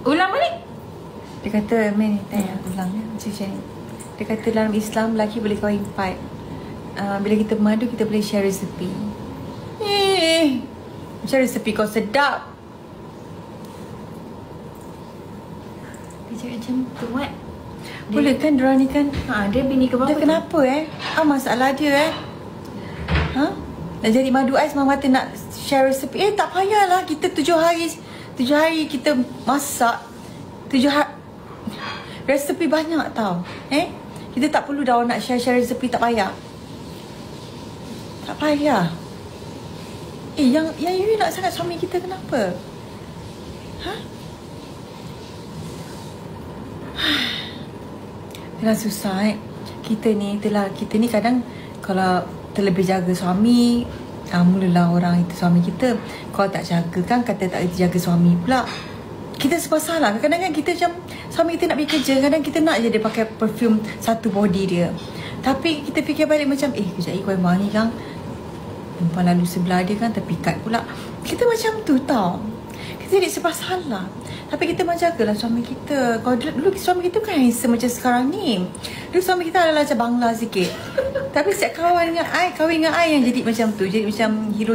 Ulang balik. Dia kata, ulang macam ni. Dia kata dalam Islam lelaki boleh kahwin 4. Bila kita mengadu, kita boleh share resepi. Macam resepi kau sedap. Dia cakap macam tu, Mat. Boleh kan diorang ni kan? Dia bini ke bapa. Dia kenapa masalah dia nak jadi madu ais, Mama kata nak share resepi. Tak payahlah. Kita 7 hari kita masak 7 hari. Resepi banyak tau. Kita tak perlu dah nak share resepi. Tak payah. Tak payah. Yang you nak sangat suami kita kenapa? Itulah susah Kita ni kadang kalau terlebih jaga suami, mulalah orang itu suami kita. Kalau tak jaga kan, kata tak jaga suami pula. Kita sebab salah. Kadang-kadang kan kita macam suami kita nak pergi kerja, kadang kita nak je dia pakai perfume satu body dia. Tapi kita fikir balik macam kejap kau yang wangi kan, perempuan lalu sebelah dia kan terpikat pula. Kita macam tu tau. Kita jadi sebab salah. Tapi kita menjagalah suami kita. Kalau dulu suami kita kan handsome macam sekarang ni. Dulu suami kita adalah macam Bangla sikit. Tapi setiap kahwin dengan I yang jadi macam tu. Jadi macam hero.